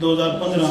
2015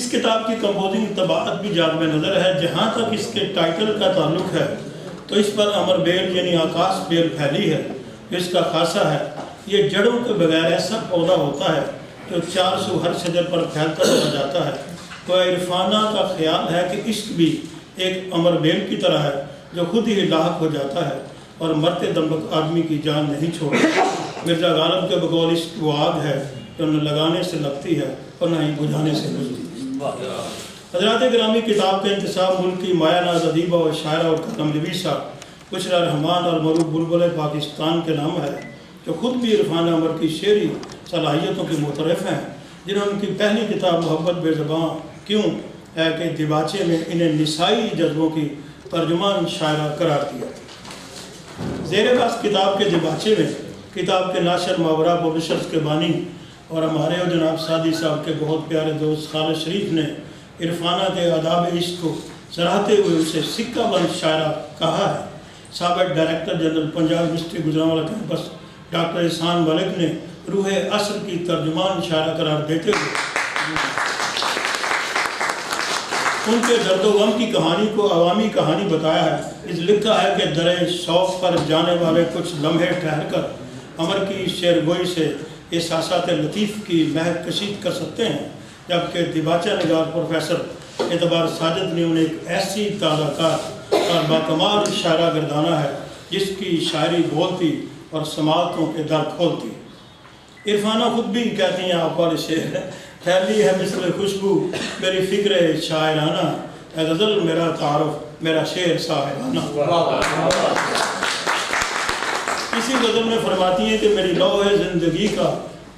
اس کتاب کی کمپوزنگ طباعت بھی جانب نظر ہے. جہاں تک اس کے ٹائٹل کا تعلق ہے تو اس پر امر بیل یعنی آکاش بیل پھیلی ہے. اس کا خاصہ ہے یہ جڑوں کے بغیر ایسا پودا ہوتا ہے جو 400 ہر شجر پر پھیلتا چلا جاتا ہے. تو عرفانہ کا خیال ہے کہ عشق بھی ایک امر بیل کی طرح ہے جو خود ہی لاحق ہو جاتا ہے اور مرتے دم تک آدمی کی جان نہیں چھوڑتا. مرزا غالب کے بقول عشق وہ آگ ہے جو نہ لگانے سے لگتی ہے اور نہ ہی بجھانے سے بجھتی. حضرات گرامی، کتاب کا انتصاب ملک کی مایہ ناز ادیبہ اور شاعرہ اور قلم نویسہ بشریٰ رحمان اور معروف بلبل پاکستان کے نام ہے، جو خود بھی عرفان امر کی شعری صلاحیتوں کے معترف ہیں، جنہوں نے ان کی پہلی کتاب محبت بے زباں کیوں ہے کہ دیباچے میں انہیں نسائی جذبوں کی ترجمان شاعرہ قرار دیا. زیر بحث کتاب کے دیباچے میں کتاب کے ناشر ماورا پبلشرز کے بانی اور ہمارے اور جناب سعدی صاحب کے بہت پیارے دوست خالد شریف نے عرفانہ کے آداب عشق کو سراہتے ہوئے اسے سکہ بند شاعرہ کہا ہے. سابق director general Punjab university Gujranwala campus doctor Ahsan Malik نے روح عصر کی ترجمان شاعرہ قرار دیتے ہوئے ان کے درد و غم کی کہانی کو عوامی کہانی بتایا ہے. اس لکھا ہے کہ درِ شوق پر جانے والے کچھ لمحے ٹھہر کر امر کی شعر گوئی سے احساسات لطیف کی مہک کشید کر سکتے ہیں، جبکہ دیباچہ نگار پروفیسر اعتبار ساجد نے انہیں ایک ایسی تازہ کار اور باکمال شاعرہ گردانہ ہے جس کی شاعری بولتی اور سماعتوں کے در کھولتی. عرفانہ خود بھی کہتی ہیں آپ والے شعر ہے، پھیلی ہے مثل خوشبو میری فکر شاعرانہ، اے غزل میرا تعارف میرا شعر صاحبانہ. اسی غزل میں فرماتی ہیں کہ میری لوح زندگی کا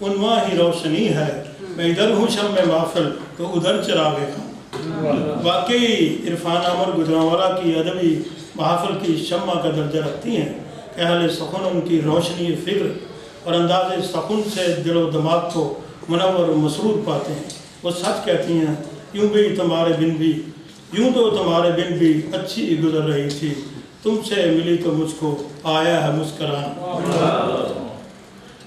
عنواں ہی روشنی ہے، میں ادھر ہوں شمع محفل تو ادھر چراغ خان. واقعی عرفان امر گجرانوالہ کی ادبی محافل کی شمع کا درجہ رکھتی ہیں کہ اہل سخن ان کی روشنی فکر اور انداز سخن سے دل و دماغ کو منور و مسرور پاتے ہیں. وہ سچ کہتی ہیں یوں تو تمہارے بن بھی اچھی گزر رہی تھی، تم سے ملی تو مجھ کو آیا ہے مسکرانا.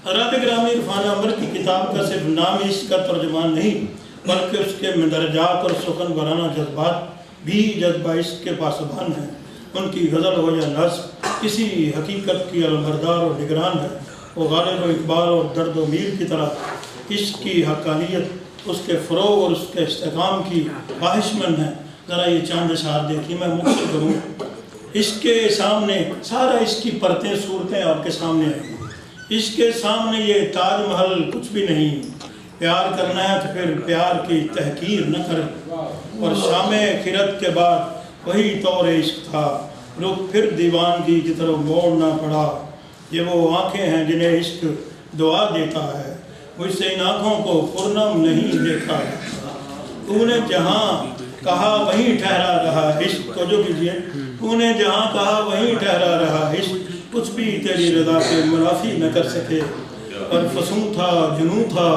حضرات گرامی، عرفان امر کی کتاب کا صرف نام ہی اس کا ترجمان نہیں بلکہ اس کے مندرجات اور سخن برانہ جذبات بھی جذبہ عشق کے پاسبان ہیں. ان کی غزل ہو یا نظم کسی حقیقت کی علمبردار اور نگران ہے. وہ غالب و اقبال اور درد و میر کی طرح عشق کی حقانیت، اس کے فروغ اور اس کے استحکام کی خواہش مند ہے. ذرا یہ چاند اشعار دیکھیے، میں مختصر کروں. عشق کے سامنے سارا عشق کی پرتیں صورتیں آپ کے سامنے ہیں. عشق کے سامنے یہ تاج محل کچھ بھی نہیں. پیار کرنا ہے تو پھر پیار کی تحقیر نہ کریں. اور شام خیرت کے بعد وہی طور عشق تھا، رخ پھر دیوانگی کی طرف موڑنا پڑا. یہ وہ آنکھیں ہیں جنہیں عشق دعا دیتا ہے، مجھ سے ان آنکھوں کو پرنم نہیں دیکھا. تو نے جہاں کہا وہیں ٹھہرا رہا عشق. تو جو کیجئے، تو نے جہاں کہا وہیں ٹھہرا رہا عشق. کچھ بھی تیری رضا کے منافی نہ کر سکے. اور فسوں تھا جنوں تھا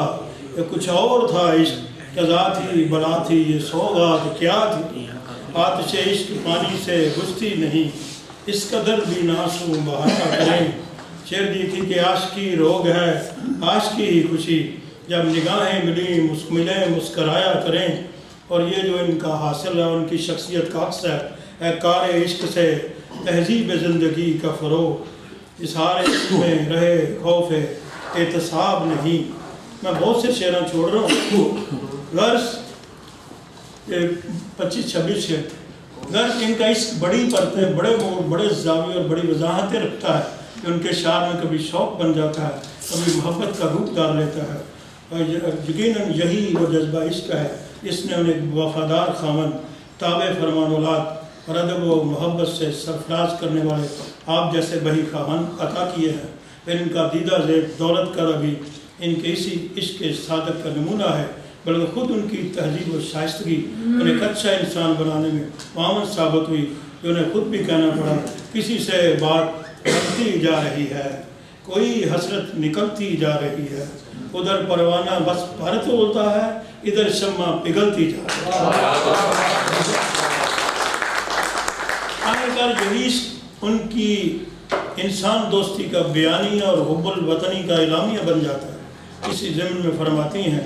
یا کچھ اور تھا عشق، قضا تھی بلا تھی یہ سوغات کیا تھی. آتش عشق پانی سے بجھتی نہیں، اس قدر بھی ناسو بہاتا کریں. شعر دی تھی کہ عاشقی روگ ہے عاشقی ہی خوشی، جب نگاہیں ملیں ملیں مسکرایا کریں. اور یہ جو ان کا حاصل ہے ان کی شخصیت کا عکس ہے. اے کار عشق سے تہذیب زندگی کا فروغ، اظہار عشق میں رہے خوف احتساب نہیں. میں بہت سے شعراں چھوڑ رہا ہوں، غرض 25-26 شعر. غرض ان کا عشق بڑی پرتیں، بڑے موڑ، بڑے زاویے اور بڑی وضاحتیں رکھتا ہے کہ ان کے شعر میں کبھی شوق بن جاتا ہے، کبھی محبت کا روپ ڈال لیتا ہے. اور یقیناً یہی وہ جذبہ عشق ہے اس نے انہیں وفادار خامن، تابع فرمان اولاد اور ادب و محبت سے سرفراز کرنے والے آپ جیسے بہی خواہان عطا کیے ہیں. پھر ان کا دیدہ زیب دولت کا بھی ان کے اسی عشق صادق کا نمونہ ہے، بلکہ خود ان کی تہذیب و شائستگی انہیں ایک اچھا انسان بنانے میں معاون ثابت ہوئی، جو انہیں خود بھی کہنا پڑا کسی سے بات بڑھتی جا رہی ہے، کوئی حسرت نکلتی جا رہی ہے. ادھر پروانہ بس بھرت ہوتا ہے، ادھر شمع پگھلتی جا رہی ہے. یہی ان کی انسان دوستی کا بیانیہ اور حب الوطنی کا اعلامیہ بن جاتا ہے. اسی ضمن میں فرماتی ہیں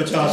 50।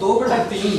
2/3,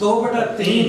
2/3।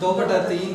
2/3।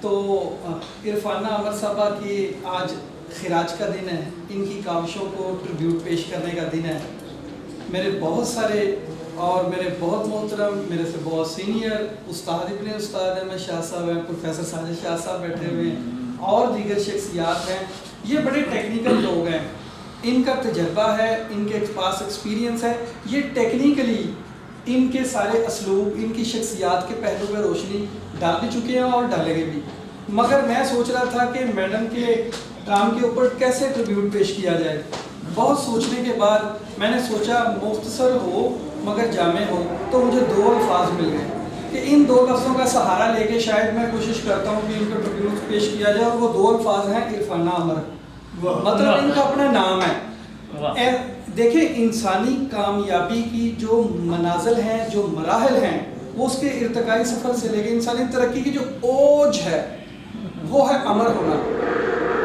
تو عرفانہ عمر صاحبہ کی آج خراج کا دن ہے، ان کی کاوشوں کو ٹریبیوٹ پیش کرنے کا دن ہے. میرے بہت سارے اور میرے بہت محترم، میرے سے بہت سینئر استاد ابن استاد احمد شاہ صاحب ہیں، پروفیسر ساجد شاہ صاحب بیٹھے ہوئے ہیں اور دیگر شخصیات ہیں. یہ بڑے ٹیکنیکل لوگ ہیں، ان کا تجربہ ہے، ان کے پاس ایکسپیرینس ہے. یہ ٹیکنیکلی ان کے سارے اسلوب، ان کی شخصیات کے پہلو پہ روشنی ڈال بھی چکے ہیں اور ڈالیں گے بھی. مگر میں سوچ رہا تھا کہ میڈم کے کام کے اوپر کیسے ٹریبیوٹ پیش کیا جائے. بہت سوچنے کے بعد میں نے سوچا مختصر ہو مگر جامع ہو، تو مجھے 2 الفاظ مل گئے کہ ان 2 لفظوں کا سہارا لے کے شاید میں کوشش کرتا ہوں کہ ان کو ٹریبیوٹ پیش کیا جائے. اور وہ 2 الفاظ ہیں عرفانہ عمر. مطلب ان کا اپنا نام ہے. دیکھیں انسانی کامیابی کی جو منازل ہیں، جو مراحل ہیں، وہ اس کے ارتقائی سفر سے لے کے انسانی ترقی کی جو اوج ہے وہ ہے امر ہونا.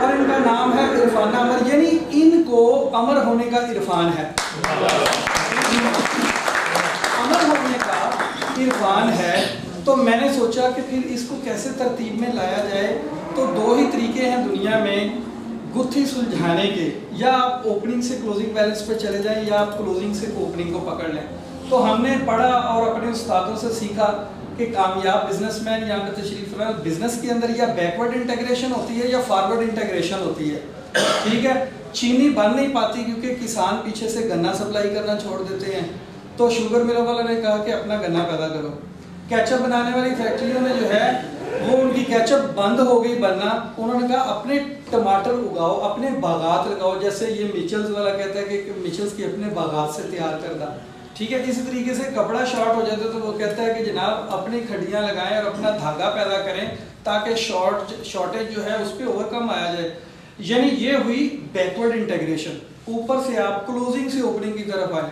اور ان کا نام ہے عرفانہ عمر، یعنی ان کو امر ہونے کا عرفان ہے، امر ہونے کا عرفان ہے. تو میں نے سوچا کہ پھر اس کو کیسے ترتیب میں لایا جائے. تو 2 ہی طریقے ہیں دنیا میں گتھی سلجھانے کے، یا آپ اوپننگ سے کلوزنگ بیلنس پہ چلے جائیں یا آپ کلوزنگ سے اوپننگ کو پکڑ لیں. تو ہم نے پڑھا اور اپنے استادوں سے سیکھا کہ کامیاب بزنس مین یہاں پہ تشریف فرما بزنس کے اندر یا بیکورڈ انٹیگریشن ہوتی ہے یا فارورڈ انٹیگریشن ہوتی ہے. ٹھیک ہے، چینی بن نہیں پاتی کیونکہ کسان پیچھے سے گنا سپلائی کرنا چھوڑ دیتے ہیں. تو شوگر ملوں والوں نے کہا کہ اپنا گنا پیدا کرو. کیچپ بنانے والی فیکٹریوں میں جو ہے وہ ان کی کیچپ بند ہو گئی بننا. انہوں نے کہا اپنے ٹماٹر اگاؤ، اپنے باغات لگاؤ. جیسے یہ میچلز والا کہتا ہے کہ میچلز کی اپنے باغات سے تیار کردہ. ٹھیک ہے، اسی طریقے سے کپڑا شارٹ ہو جاتا ہے تو وہ کہتا ہے کہ جناب اپنی کھڈیاں لگائیں اور اپنا دھاگا پیدا کریں تاکہ شارٹیج جو ہے اس پہ اوور کم آیا جائے. یعنی یہ ہوئی بیکورڈ انٹیگریشن. اوپر سے آپ کلوزنگ سے اوپننگ کی طرف آئے.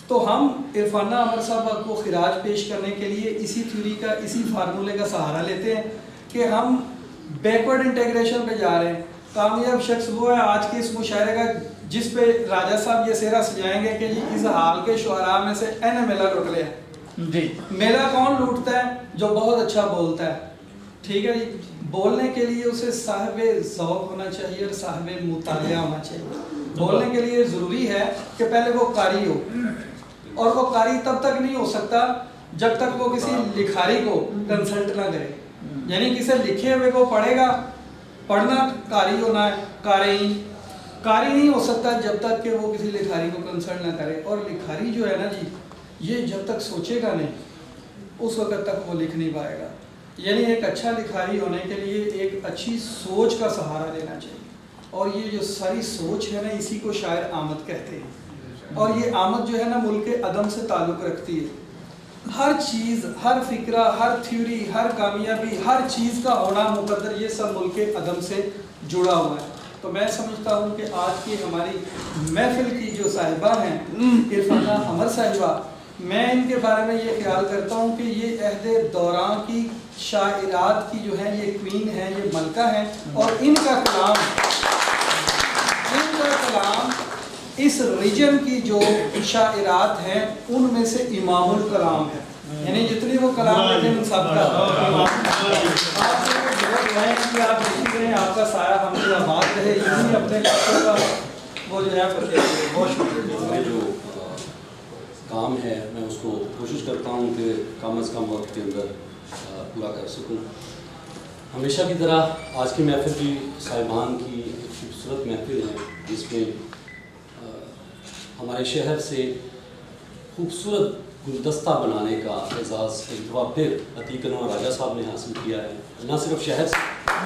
تو ہم عرفانہ عمر صاحب کو خراج پیش کرنے کے لیے اسی تھیوری کا، اسی فارمولے کا سہارا لیتے ہیں کہ ہم بیکورڈ انٹیگریشن پہ جا رہے ہیں. کامیاب شخص وہ ہے آج کے اس مشاعرے کا جس پہ راجہ صاحب یہ سہرا سجائیں گے کہ اس حال کے شعراء میں سے این میلہ لوٹ لیا. جی میلہ کون لوٹتا ہے؟ جو بہت اچھا بولتا ہے. ٹھیک ہے جی، بولنے کے لیے اسے صاحب ذوق ہونا چاہیے اور صاحب مطالعہ ہونا چاہیے. بولنے کے لیے ضروری ہے کہ پہلے وہ قاری ہو، اور وہ قاری تب تک نہیں ہو سکتا جب تک وہ کسی لکھاری کو کنسلٹ نہ کرے. یعنی کسی لکھے ہوئے کو پڑھے گا، پڑھنا قاری ہونا ہے. قاری نہیں ہو سکتا جب تک کہ وہ کسی لکھاری کو کنسلٹ نہ کرے. اور لکھاری جو ہے نا جی، یہ جب تک سوچے گا نہیں اس وقت تک وہ لکھ نہیں پائے گا. یعنی ایک اچھا لکھاری ہونے کے لیے ایک اچھی سوچ کا سہارا لینا چاہیے. اور یہ جو ساری سوچ ہے نا، اسی کو شاعر آمد کہتے ہیں. اور یہ آمد جو ہے نا ملک عدم سے تعلق رکھتی ہے. ہر چیز، ہر فکرہ، ہر تھیوری، ہر کامیابی، ہر چیز کا ہونا مقدر، یہ سب ملک عدم سے جڑا ہوا ہے. تو میں سمجھتا ہوں کہ آج کی ہماری محفل کی جو صاحبہ ہیں عرفانہ عمر صاحبہ، میں ان کے بارے میں یہ خیال کرتا ہوں کہ یہ عہد دوران کی شاعرات کی جو ہیں یہ کوئین ہیں، یہ ملکہ ہیں. اور ان کا کلام اس ریجن کی جو شاعرات ہیں ان میں سے امام الکلام ہے. یعنی جتنی وہ کلام ہے ان سب کا آپ سے ضرورت ہے کہ آپ دیکھ رہے ہیں آپ کا سایہ ہم سے آباد رہے. یہی اپنے بچوں کا وہ جو ہے بہت شکریہ. جو کام ہے میں اس کو کوشش کرتا ہوں کہ کم از کم وقت کے اندر پورا کر سکوں. ہمیشہ کی طرح آج کی محفل بھی صاحبان کی ایک خوبصورت محفل ہے جس میں ہمارے شہر سے خوبصورت گلدستہ بنانے کا اعزاز ایک دفعہ پھر عتیق انور راجہ صاحب نے حاصل کیا ہے. نہ صرف شہر سے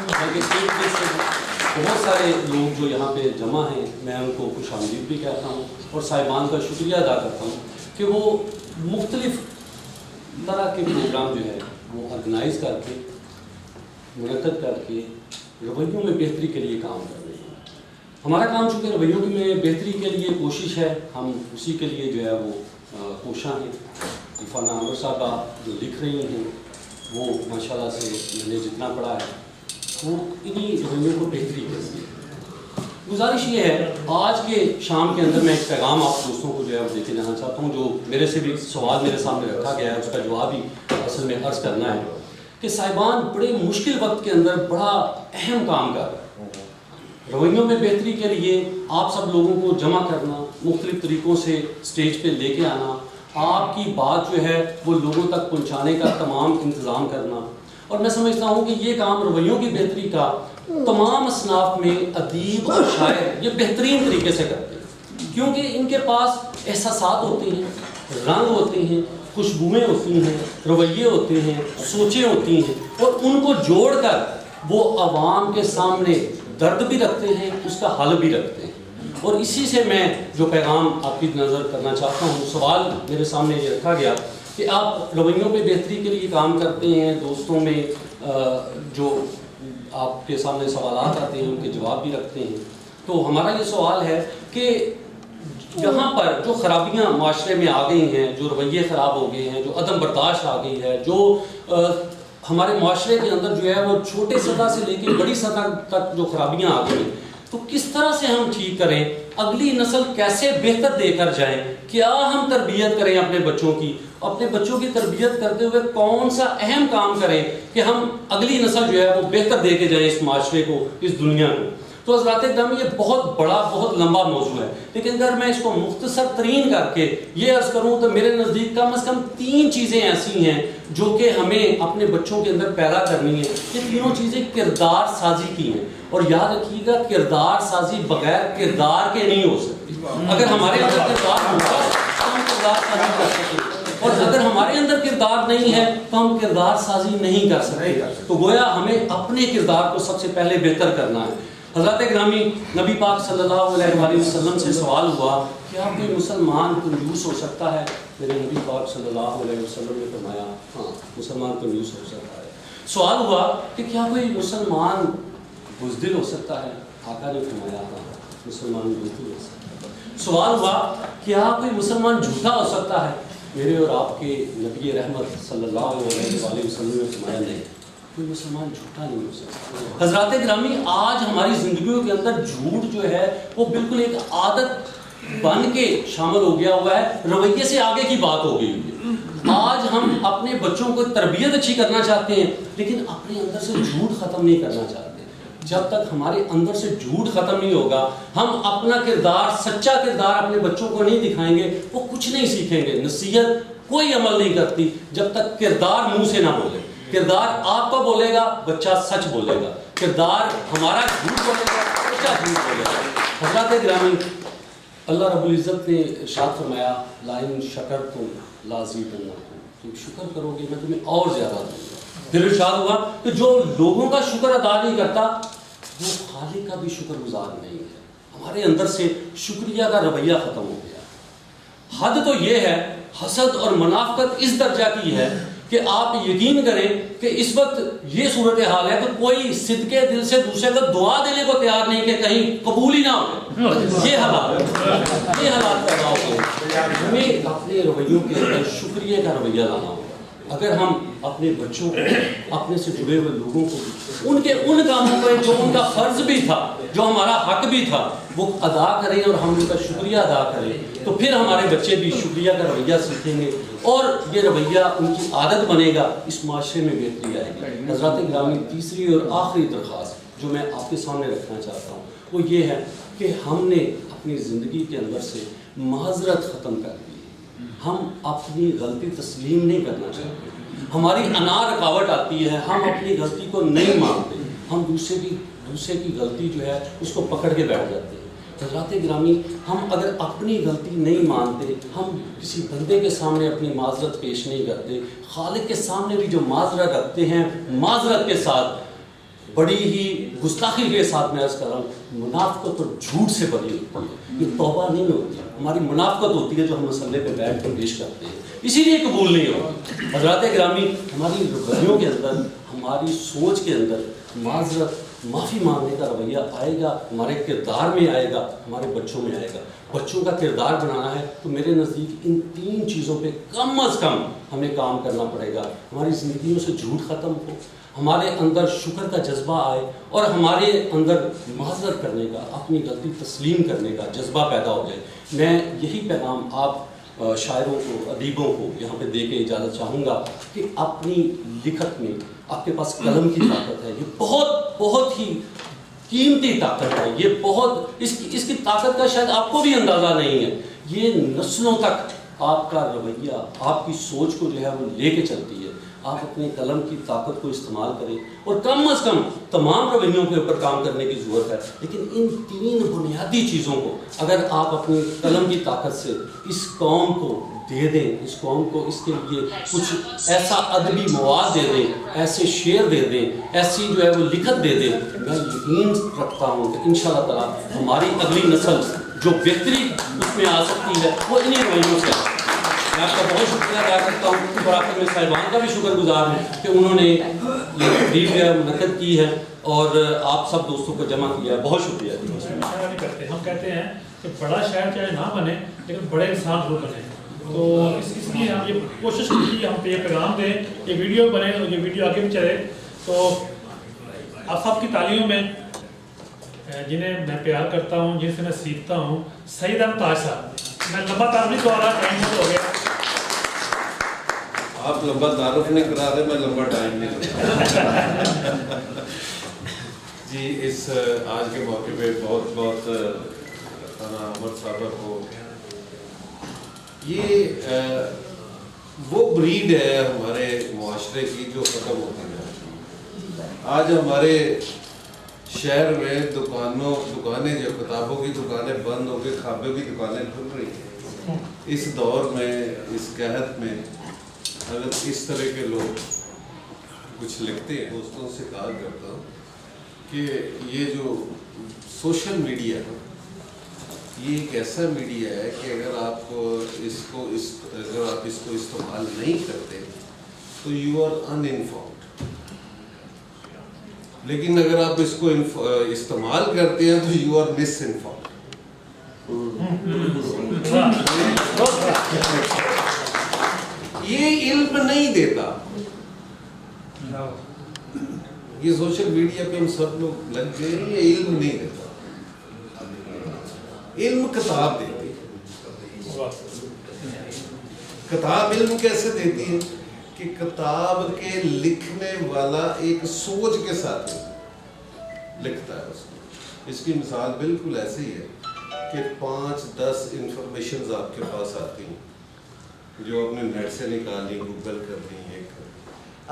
بلکہ اسٹیٹ کے سے بہت سارے لوگ جو یہاں پہ جمع ہیں، میں ان کو خوش آمدید بھی کہتا ہوں اور صاحبان کا شکریہ ادا کرتا ہوں کہ وہ مختلف طرح کے پروگرام جو ہے وہ آرگنائز کر کے، منعقد کر کے رویوں میں بہتری کے لیے کام کر رہے ہیں. ہمارا کام چونکہ رویوں میں بہتری کے لیے کوشش ہے، ہم اسی کے لیے جو ہے وہ کوشاں ہیں. عرفانہ عمر صاحبہ جو لکھ رہی ہیں وہ ماشاءاللہ سے میں نے جتنا پڑھا ہے وہ انہی رویوں کو بہتری کے لیے. گزارش یہ ہے آج کے شام کے اندر میں ایک پیغام آپ دوستوں کو جو ہے وہ دے کے جانا چاہتا ہوں، جو میرے سے بھی سوال میرے سامنے رکھا گیا ہے اس کا جواب ہی اصل میں عرض کرنا ہے کہ صاحبان بڑے مشکل وقت کے اندر بڑا اہم کام کر رہا ہے۔ رویوں میں بہتری کے لیے آپ سب لوگوں کو جمع کرنا، مختلف طریقوں سے سٹیج پہ لے کے آنا، آپ کی بات جو ہے وہ لوگوں تک پہنچانے کا تمام انتظام کرنا، اور میں سمجھتا ہوں کہ یہ کام رویوں کی بہتری کا تمام اصناف میں ادیب اور شاعر یہ بہترین طریقے سے کرتے ہیں، کیونکہ ان کے پاس احساسات ہوتے ہیں، رنگ ہوتے ہیں، خوشبوئیں ہوتی ہیں، رویے ہوتے ہیں، سوچیں ہوتی ہیں، اور ان کو جوڑ کر وہ عوام کے سامنے درد بھی رکھتے ہیں، اس کا حل بھی رکھتے ہیں۔ اور اسی سے میں جو پیغام آپ کی نظر کرنا چاہتا ہوں، سوال میرے سامنے یہ رکھا گیا کہ آپ رویوں پہ بہتری کے لیے کام کرتے ہیں، دوستوں میں جو آپ کے سامنے سوالات آتے ہیں ان کے جواب بھی رکھتے ہیں، تو ہمارا یہ سوال ہے کہ یہاں پر جو خرابیاں معاشرے میں آ گئی ہیں، جو رویے خراب ہو گئے ہیں، جو عدم برداشت آ گئی ہے، جو ہمارے معاشرے کے اندر جو ہے وہ چھوٹے سطح سے لے کے بڑی سطح تک جو خرابیاں آ گئی ہیں، تو کس طرح سے ہم ٹھیک کریں، اگلی نسل کیسے بہتر دے کر جائیں، کیا ہم تربیت کریں اپنے بچوں کی، اپنے بچوں کی تربیت کرتے ہوئے کون سا اہم کام کریں کہ ہم اگلی نسل جو ہے وہ بہتر دے کے جائیں اس معاشرے کو، اس دنیا کو۔ تو حضرات گرامی یہ بہت بڑا بہت لمبا موضوع ہے، لیکن اگر میں اس کو مختصر ترین کر کے یہ عرض کروں تو میرے نزدیک کم از کم 3 چیزیں ایسی ہیں جو کہ ہمیں اپنے بچوں کے اندر پیدا کرنی ہے۔ یہ تینوں چیزیں کردار سازی کی ہیں، اور یاد رکھیے گا کردار سازی بغیر کردار کے نہیں ہو سکتی۔ اگر ہمارے اندر کردار ہوگا تو ہم کردار سازی کر سکیں گے، اور اگر ہمارے اندر کردار نہیں ہے تو ہم کردار سازی نہیں کر سکتے۔ تو گویا ہمیں اپنے کردار کو سب سے پہلے بہتر کرنا ہے۔ حضرات گرامی، نبی پاک صلی اللہ علیہ وآلہ وسلم سے سوال ہوا کیا کوئی مسلمان کنجوس ہو سکتا ہے؟ میرے نبی پاک صلی اللہ علیہ وسلم نے فرمایا ہاں مسلمان کنجوس ہو سکتا ہے۔ سوال ہوا کہ کیا کوئی مسلمان بزدل ہو سکتا ہے؟ آقا نے فرمایا ہاں مسلمان بزدل ہو سکتا ہے۔ سوال ہوا کیا کوئی مسلمان جھوٹا ہو سکتا ہے؟ میرے اور آپ کے نبی رحمت صلی اللہ علیہ وآلہ وسلم نے فرمایا نہیں، کوئی مسلمان جھوٹا نہیں ہو سکتا۔ حضرات گرامی، آج ہماری زندگیوں کے اندر جھوٹ جو ہے وہ بالکل ایک عادت بن کے شامل ہو گیا ہوا ہے، رویے سے آگے کی بات ہو گئی ہوئی ہے۔ آج ہم اپنے بچوں کو تربیت اچھی کرنا چاہتے ہیں لیکن اپنے اندر سے جھوٹ ختم نہیں کرنا چاہتے۔ جب تک ہمارے اندر سے جھوٹ ختم نہیں ہوگا، ہم اپنا کردار، سچا کردار اپنے بچوں کو نہیں دکھائیں گے، وہ کچھ نہیں سیکھیں گے۔ نصیحت کوئی عمل نہیں کرتی جب تک کردار منہ سے نہ بولے۔ کردار آپ کو بولے گا، بچہ سچ بولے گا، کردار ہمارا جھوٹ بولے گا، بچہ جھوٹ بولے گا۔ حضرات گرامی، اللہ رب العزت نے ارشاد فرمایا لَإِن شَكَرْتُمْ لَأَزِيدَنَّكُمْ، تم شکر کرو گے میں تمہیں اور زیادہ دوں گا۔ پھر ارشاد ہوا کہ جو لوگوں کا شکر ادا نہیں کرتا وہ خالق کا بھی شکر گزار نہیں ہے۔ ہمارے اندر سے شکریہ کا رویہ ختم ہو گیا۔ حد تو یہ ہے، حسد اور منافقت اس درجہ کی ہے کہ آپ یقین کریں کہ اس وقت یہ صورتحال ہے کہ کوئی صدقے دل سے دوسرے کو دعا دینے کو تیار نہیں کہ کہیں قبول ہی نہ ہو۔ یہ حالات پیدا ہو گئے۔ ہمیں اپنے رویوں کے اندر شکریہ کا رویہ لانا ہوگا۔ اگر ہم اپنے بچوں کو، اپنے سے جڑے ہوئے لوگوں کو ان کے ان کاموں پہ جو ان کا فرض بھی تھا، جو ہمارا حق بھی تھا، وہ ادا کریں اور ہم ان کا شکریہ ادا کریں، تو پھر ہمارے بچے بھی شکریہ کا رویہ سیکھیں گے اور یہ رویہ ان کی عادت بنے گا، اس معاشرے میں بہتری آئے گی۔ حضرات گرامی، تیسری اور آخری درخواست جو میں آپ کے سامنے رکھنا چاہتا ہوں وہ یہ ہے کہ ہم نے اپنی زندگی کے اندر سے معذرت ختم کر دی۔ ہم اپنی غلطی تسلیم نہیں کرنا چاہتے، ہماری انا رکاوٹ آتی ہے، ہم اپنی غلطی کو نہیں مانتے، ہم دوسرے کی غلطی جو ہے اس کو پکڑ کے بیٹھ جاتے ہیں۔ حضرات گرامی، ہم اگر اپنی غلطی نہیں مانتے، ہم کسی بندے کے سامنے اپنی معذرت پیش نہیں کرتے، خالق کے سامنے بھی جو معذرت رکھتے ہیں، معذرت کے ساتھ بڑی ہی گستاخی کے ساتھ میں عرض کر رہا ہوں، منافقت اور جھوٹ سے بری ہوتی ہے، یہ توبہ نہیں ہوتی، ہماری منافقت ہوتی ہے جو ہم مسئلے پہ بیٹھ کر پیش کرتے ہیں، اسی لیے قبول نہیں ہوتی۔ حضرات گرامی، ہماری رویوں کے اندر، ہماری سوچ کے اندر معذرت، معافی مانگنے کا رویہ آئے گا، ہمارے کردار میں آئے گا، ہمارے بچوں میں آئے گا۔ بچوں کا کردار بنانا ہے تو میرے نزدیک ان 3 چیزوں پہ کم از کم ہمیں کام کرنا پڑے گا۔ ہماری زندگیوں سے جھوٹ ختم ہو، ہمارے اندر شکر کا جذبہ آئے اور ہمارے اندر معذرت کرنے کا، اپنی غلطی تسلیم کرنے کا جذبہ پیدا ہو جائے۔ میں یہی پیغام آپ شاعروں کو، ادیبوں کو یہاں پہ دے کے اجازت چاہوں گا کہ اپنی لکھت میں، آپ کے پاس قلم کی طاقت ہے، یہ بہت بہت ہی قیمتی طاقت ہے، یہ بہت اس کی طاقت کا شاید آپ کو بھی اندازہ نہیں ہے. یہ نسلوں تک آپ کا رویہ، آپ کی سوچ کو جو ہے وہ لے کے چلتی ہے. آپ اپنے قلم کی طاقت کو استعمال کریں، اور کم از کم تمام رویوں کے اوپر کام کرنے کی ضرورت ہے، لیکن ان 3 بنیادی چیزوں کو اگر آپ اپنی قلم کی طاقت سے اس قوم کو دے دیں، اس قوم کو اس کے لیے کچھ ایسا ادبی مواد دے دیں، ایسے شعر دے دیں، ایسی جو ہے وہ لکھت دے دیں، میں یقین رکھتا ہوں کہ انشاءاللہ تعالیٰ ہماری اگلی نسل جو بہتری اس میں آ سکتی ہے وہ انہیں رویوں سے. میں آپ کا بہت شکریہ ادا کرتا ہوں، اور آپ کے صاحبان کا بھی شکر گزار ہوں کہ انہوں نے یہ تقریب منعقد کی ہے اور آپ سب دوستوں کو جمع کیا ہے. بہت شکریہ. نہیں کرتے، ہم کہتے ہیں کہ بڑا شاعر چاہے نہ بنے لیکن بڑے انسان ضرور بنے. تو اس لیے ہم یہ کوشش کی کہ ہم پہ یہ پیغام دیں، یہ ویڈیو بنے اور یہ ویڈیو آگے بھی چلے. تو آپ سب کی تعلیموں میں جنہیں میں پیار کرتا ہوں، جن سے میں سیکھتا ہوں، سعید احمد تاج صاحب. میں لمبا تعارف نہیں کرا رہا، ٹائم ہو گیا. آپ لمبا تعارف نہیں کرا رہے، میں لمبا ٹائم نہیں کرا. جی اس آج کے موقع پہ بہت بہت رانا عمر صاحبہ کو، یہ وہ بریڈ ہے ہمارے معاشرے کی جو ختم ہوتی ہے. آج ہمارے شہر میں دکانیں جو کتابوں کی دکانیں بند ہو کے کھابے کی دکانیں کھل رہی ہیں. اس دور میں، اس قحط میں اگر اس طرح کے لوگ کچھ لکھتے ہیں، دوستوں سے کہا کرتا ہوں کہ یہ جو سوشل میڈیا ہے یہ ایک ایسا میڈیا ہے کہ اگر آپ اس کو استعمال نہیں کرتے تو یو آر ان انفارمڈ، لیکن اگر آپ اس کو استعمال کرتے ہیں تو یو آر مس انفارمڈ. یہ علم نہیں دیتا. یہ سوشل میڈیا پہ ہم سب لوگ لگ گئے، یہ علم نہیں دیتا. علم کتاب دیتی ہے. کتاب علم کیسے دیتی ہے کہ کتاب کے لکھنے والا ایک سوچ کے ساتھ لکھتا ہے. اس کی مثال بالکل ایسی ہے کہ 5-10 انفارمیشنز آپ کے پاس آتی ہیں جو آپ نے نیٹ سے نکالی، گوگل کر لی.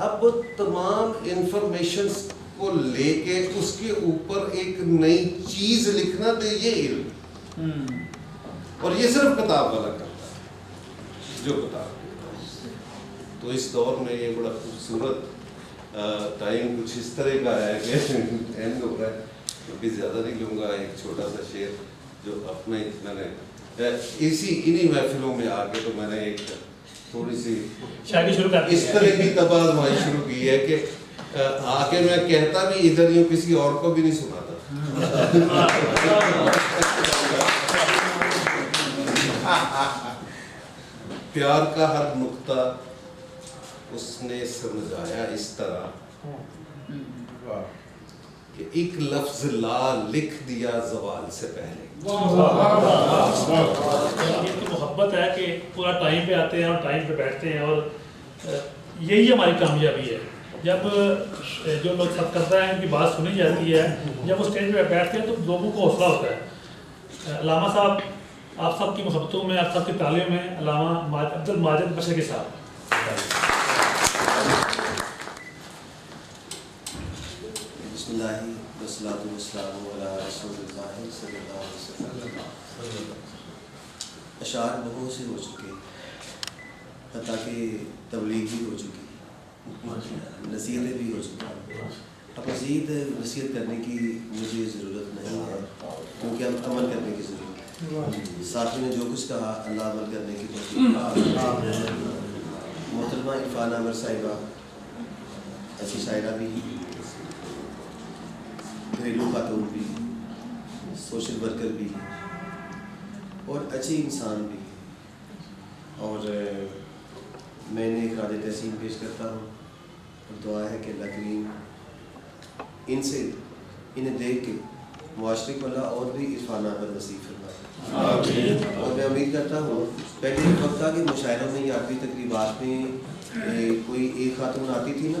اب تمام انفارمیشنز کو لے کے اس کے اوپر ایک نئی چیز لکھنا، تو یہ علم. اور یہ صرف کتاب والا کرتا ہے جو کتاب لکھتا ہے. تو اس دور میں یہ بڑا خوبصورت ٹائم کچھ اس طرح کا ہے کہ اینڈ ہو رہا ہے. ابھی زیادہ نہیں لوں گا. ایک چھوٹا سا شعر جو اپنا ہی میں نے انہی محفلوں میں آ کے تو میں نے ایک تھوڑی سی شاعری شروع کر اس طرح کی تباہ آزمائی شروع کی ہے کہ آ کے میں کہتا بھی ادھر ہی ہوں، کسی اور کو بھی نہیں سناتا. پیار کا ہر نقطہ اس نے سمجھایا اس طرح کہ ایک لفظ لا لکھ دیا زوال سے پہلے. یہ تو محبت ہے کہ پورا ٹائم پہ آتے ہیں اور ٹائم پہ بیٹھتے ہیں، اور یہی ہماری کامیابی ہے. جب جو لوگ سب کرتا ہے ان کی بات سنی جاتی ہے، جب وہ اسٹیج پہ بیٹھتے ہیں تو لوگوں کو حوصلہ ہوتا ہے. علامہ صاحب آپ سب کی محبتوں میں، آپ سب کی تعلیم میں، علامہ عبد الماجد بشرقی صاحب. بسم اللہ والصلاۃ والسلام علی رسول اللہ صلی اللہ علیہ وسلم. اشعار بہت سے ہو چکے، حتیٰ کہ تبلیغ بھی ہو چکی، نصیحتیں بھی ہو چکی. اب مزید نصیحت کرنے کی مجھے ضرورت نہیں ہے کیونکہ ہم عمل کرنے کی ضرورت ہے. ساتھی نے جو کچھ کہا اللہ عمل کرنے کی توفیق. محترمہ عرفان عامر صاحبہ اچھی شاعرہ بھی، گھریلو خاتون بھی، سوشل ورکر بھی، اور اچھی انسان بھی. اور میں نے خراج تحسین پیش کرتا ہوں اور دعا ہے کہ اللہ کریم انہیں دیکھ کے معاشرے کو اللہ اور بھی عرفان عامر نصیب فرمائے. اور میں امید کرتا ہوں، پہلے ایک وقت تھا کہ مشاعروں میں یا آخری تقریبات میں کوئی ایک خاتون آتی تھی نا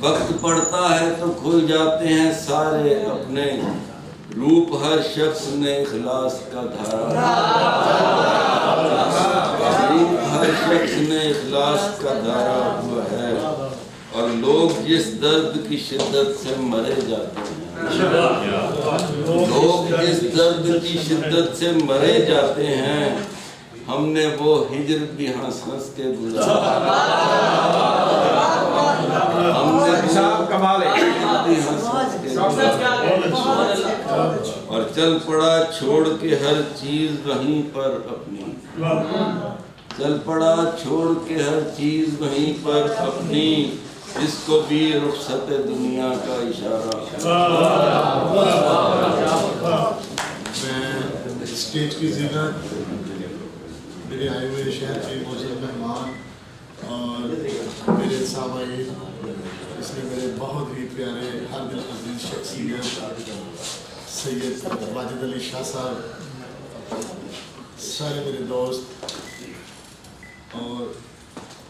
وقت پڑتا ہے تو کھل جاتے ہیں سارے اپنے، روپ ہر شخص نے اخلاص کا دھارا، روپ ہر شخص نے اخلاص کا دھارا ہوا ہے، اور لوگ جس درد کی شدت سے مرے جاتے ہیں، لوگ جس درد کی شدت سے مرے جاتے ہیں، ہم نے وہ ہجر بھی ہنس ہنس کے گزارا، ہم نے ہجر بھی ہنس ہنس کے گزارا، اور چل پڑا چھوڑ کے ہر چیز وہیں پر اپنی، چل پڑا چھوڑ کے ہر چیز وہیں پر اپنی، اس کو بھی رخصت دنیا کا اشارہ۔ میں اسٹیج کی زینت، میرے آئے ہوئے شہر کے موجود مہمان اور میرے سامعین، اس میں میرے بہت ہی پیارے ہر دل عزیز شخصیت سید واجد علی شاہ صاحب، سارے میرے دوست، اور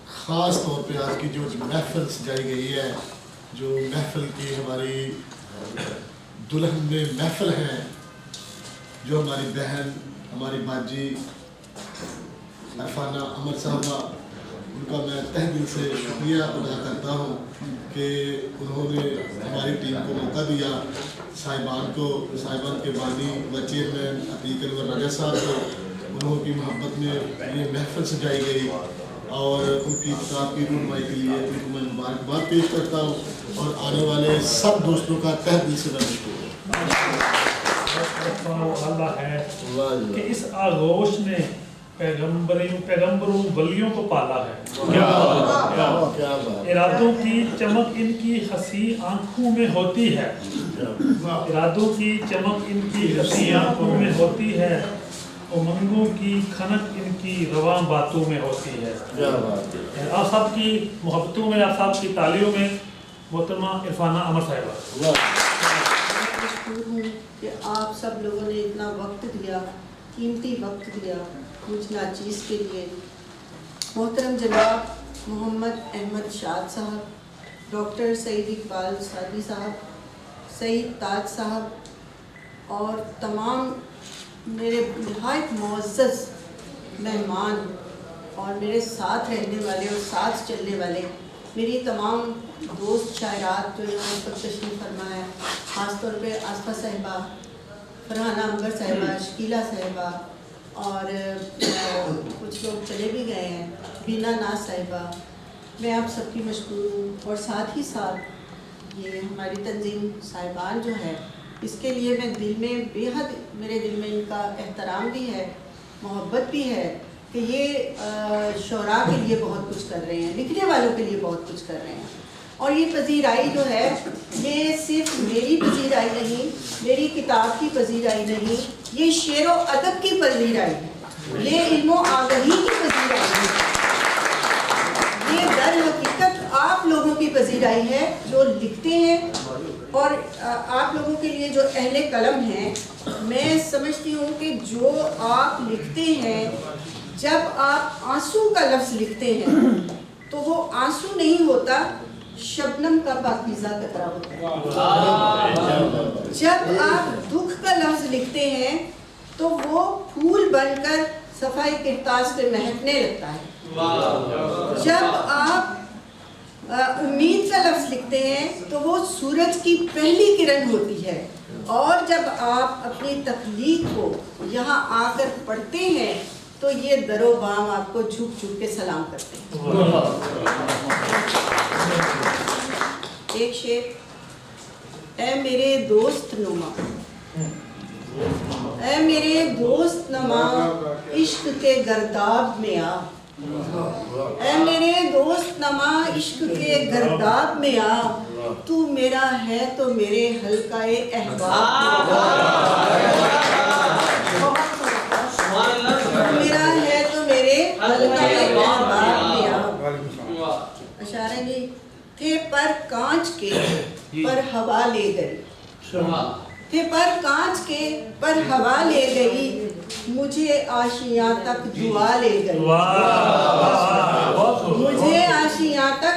خاص طور پہ آج کی جو محفل سجائی گئی ہے، جو محفل کی ہماری دلہن میں محفل ہیں، جو ہماری بہن، ہماری باجی عرفانہ عمر صاحبہ، ان کا میں تہ دل سے شکریہ ادا کرتا ہوں کہ انہوں نے ہماری ٹیم کو موقع دیا، صاحبان کے بانی و چیئرمین عتیق انور راجہ صاحب کو، انہوں کی محبت میں یہ محفل سجائی گئی، اور ان کی کتاب کی رونمائی کے لیے ان کو میں مبارکباد پیش کرتا ہوں، اور آنے والے سب دوستوں کا تہ دل سے میں مشکور ہوں۔ اللہ ہے کہ اس آغوش نے پیغمبروں ولیوں کو پالا ہے، ارادوں کی چمک ان کی حسی آنکھوں میں ہوتی ہے، ارادوں کی چمک ان کی حسی آنکھوں میں ہوتی ہے، امنگوں کی کھنک ان کی رواں باتوں میں ہوتی ہے۔ آپ سب کی محبتوں میں، آپ سب کی تالیوں میں محترمہ عرفانہ عمر صاحبہ، مشکور ہوں کہ آپ سب لوگوں نے اتنا وقت دیا، قیمتی وقت دیا مجھ ناچیز کے لیے۔ محترم جناب محمد احمد شاد صاحب، ڈاکٹر سعید اقبال سعدی صاحب، سعید تاج صاحب، اور تمام میرے نہایت معزز مہمان اور میرے ساتھ رہنے والے اور ساتھ چلنے والے میری تمام دوست شاعرات جو یہاں پر تشریف فرما ہے، خاص طور پہ آصفہ صاحبہ، فرحانہ عنبر صاحبہ، شکیلہ صاحبہ، اور کچھ لوگ چلے بھی گئے ہیں، بینا ناز صاحبہ، میں آپ سب کی مشکور ہوں، اور ساتھ ہی ساتھ یہ ہماری تنظیم صاحبان جو ہے، اس کے لیے میں دل میں بے حد، میرے دل میں ان کا احترام بھی ہے، محبت بھی ہے کہ یہ شعراء کے لیے بہت کچھ کر رہے ہیں، لکھنے والوں کے لیے بہت کچھ کر رہے ہیں، اور یہ پذیرائی جو ہے یہ صرف میری پذیرائی نہیں، میری کتاب کی پذیرائی نہیں، یہ شعر و ادب کی پذیرائی ہے، یہ علم و آگہی کی پذیرائی ہے، یہ در حقیقت آپ لوگوں کی پذیرائی ہے جو لکھتے ہیں، اور آپ لوگوں کے لیے جو اہل قلم ہیں، میں سمجھتی ہوں کہ جو آپ لکھتے ہیں، جب آپ آنسو کا لفظ لکھتے ہیں تو وہ آنسو نہیں ہوتا، شبنم کا پاکیزہ قطرہ ہوتا ہے، جب آپ دکھ کا لفظ لکھتے ہیں تو وہ پھول بن کر صفائی کرتاس پہ مہکنے لگتا ہے، جب آپ امید کا لفظ لکھتے ہیں تو وہ سورج کی پہلی کرن ہوتی ہے، اور جب آپ اپنی تخلیق کو یہاں آ کر پڑھتے ہیں تو یہ در و بام آپ کو جھک جھک کے سلام کرتے ہیں۔ ایک شعر، اے میرے دوست نما، اے میرے دوست نما عشق کے گرداب میں آ، اے میرے دوست نما عشق کے گرداب میں آ، تو میرا ہے تو میرے حلقہ احباب میرا ہے تو میرے حلقہ احباب میں آ۔ اشارہ نہیں تھے پر کانچ کے پر ہوا لے گئی، تھے پر کانچ کے پر ہوا لے گئی، مجھے آشیاں تک دعا لے گئی، مجھے آشیاں تک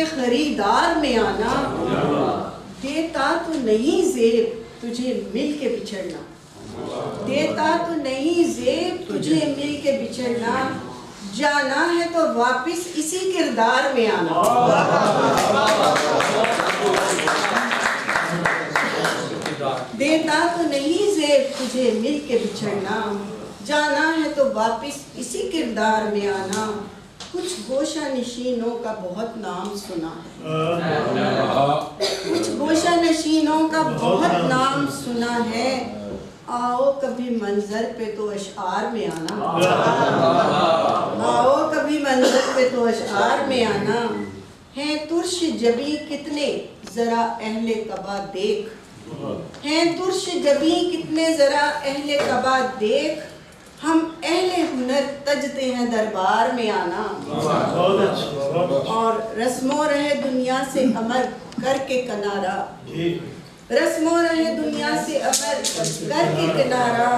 کے خریدار میں آنا، دیتا تو نہیں زیب تجھے مل کے بچھڑنا، دیتا تو نہیں زیب تجھے مل کے بچھڑنا، جانا ہے تو واپس اسی کردار میں آنا۔ دیتا تو نہیں زیب تجھے مل کے بچھڑنا، جانا ہے تو واپس اسی کردار میں آنا، کچھ گوشہ نشینوں کا بہت نام سنا ہے، کچھ گوشہ نشینوں کا بہت نام سنا ہے، آؤ کبھی منظر پہ تو اشعار میں آنا، آؤ کبھی منظر پہ تو اشعار میں آنا، ہیں ترش جبیں کتنے ذرا اہل قبا دیکھ، ہیں ترش جبیں کتنے ذرا اہل قبا دیکھ، ہم اہل ہنر تجتے ہیں دربار میں آنا، اور رسم و رہ دنیا سے امر کر کے کنارہ، رسم و رہ دنیا سے امر کر کے کنارہ،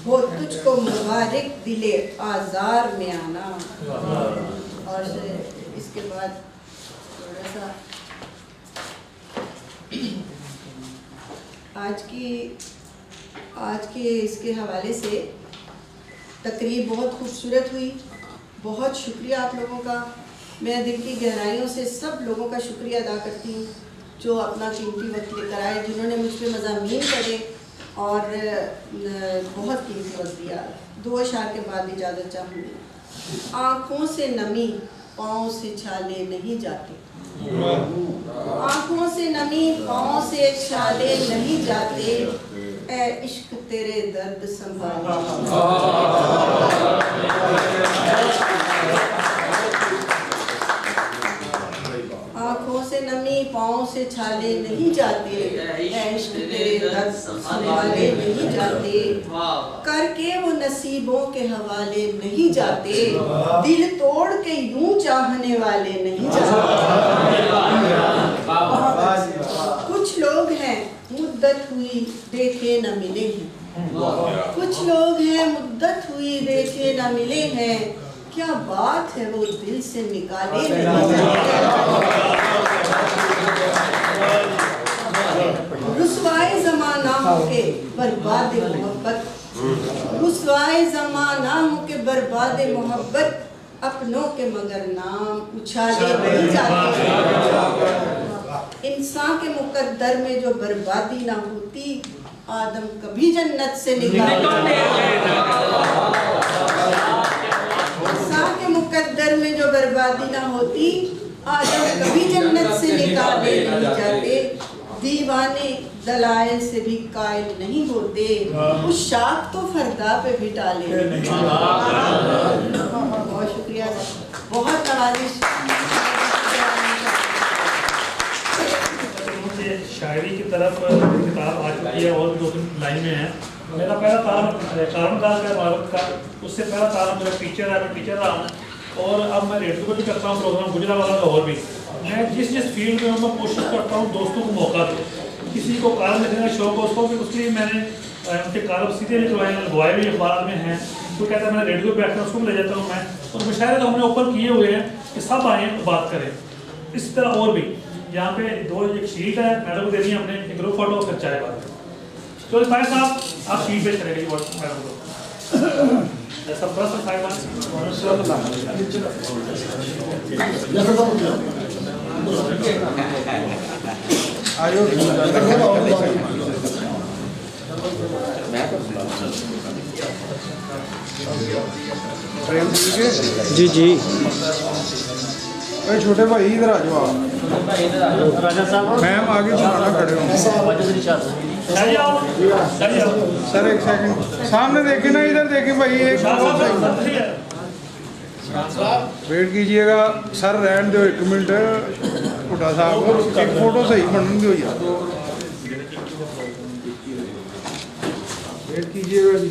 ہو تجھ کو مبارک دل آزار میں آنا۔ اور اس کے بعد تھوڑا سا آج کے اس کے حوالے سے تقریب بہت خوبصورت ہوئی، بہت شکریہ آپ لوگوں کا، میں دل کی گہرائیوں سے سب لوگوں کا شکریہ ادا کرتی ہوں جو اپنا قیمتی وقت لے کر آئے، جنہوں نے مجھ پہ مضامین پڑھے اور بہت قیمتی وقت دیا۔ 2 اشعار کے بعد اجازت چاہوں گی۔ آنکھوں سے نمی پاؤں سے چھالے نہیں جاتے، آنکھوں سے نمی پاؤں سے چھالے نہیں جاتے، اے عشق تیرے درد سنبھالے، آنکھوں سے نمی پاؤں سے چھالے نہیں جاتے، اے عشق تیرے درد سنبھالے نہیں جاتے، کر کے وہ نصیبوں کے حوالے نہیں جاتے، دل توڑ کے یوں چاہنے والے نہیں جاتے۔ کچھ لوگ ہیں مدت ہوئی دیکھے نہ ملے ہیں، کچھ لوگ ہیں مدت ہوئی دیکھے نہ ملے ہیں، کیا بات ہے وہ دل سے نکالے نہیں جاتے۔ رسوائے زمانہ ہو کے برباد محبت، رسوائے زمانہ ہو کے برباد محبت، اپنوں کے مگر نام اچھالے نہیں جاتے۔ انسان کے مقدر میں جو بربادی نہ ہوتی، آدم کبھی جنت سے نکالے، انسان کے مقدر میں جو بربادی نہ ہوتی، آدم کبھی جنت سے نکالے نہیں جاتے۔ دیوانے دلائل سے بھی قائل نہیں ہوتے، اس شاخ تو فردا پہ بھی ڈالے نہیں جاتے۔ بہت شکریہ، بہت نوازش۔ شاعری کی طرف کتاب آ چکی ہے اور بھی 2-3 لائن میں ہیں۔ میرا پہلا تعلق کارمن داس کا عمارت کا، اس سے پہلا تعلق میرا ٹیچر ہے، میں ٹیچر رہا ہوں، اور اب میں ریڈیو کو بھی کرتا ہوں پروگرام گجرانوالہ کا، اور بھی میں جس فیلڈ میں ہوں میں کوشش کرتا ہوں دوستوں کو موقع دوں، کسی کو کالم لکھنے کا شوق ہو اس کو بھی، اس لیے میں نے ان کے کالم سیدھے لکھوائے ہیں، لگوائے بھی اخبارات میں ہیں، کوئی کہتا ہے میں ریڈیو پہ بیٹھتا ہوں اس کو بھی لے جاتا ہوں میں، اور مشاعرے تو ہم نے اوپن کیے ہوئے ہیں کہ سب آئیں بات کریں۔ اس طرح اور بھی یہاں پہ 2 ایک شیٹ ہے، میڈم کو دینی ہے اپنے، ایک گروپ فوٹو پھر چائے بات کریں۔ تو طاہر صاحب آپ شیٹ پیش کریں گے میڈم کو، سب بس جی جی چھوٹے بھائی ادھر آ جاؤ، میم آگے چلانا کھڑے ہوں سر، ایک سیکنڈ سامنے دیکھیں نا، ادھر دیکھیں بھائی، ایک ویٹ کیجئے گا سر، رہن دو 1 منٹ، اٹھا صاحب ایک فوٹو صحیح بنن دو یار، ویٹ کیجئے گا جی۔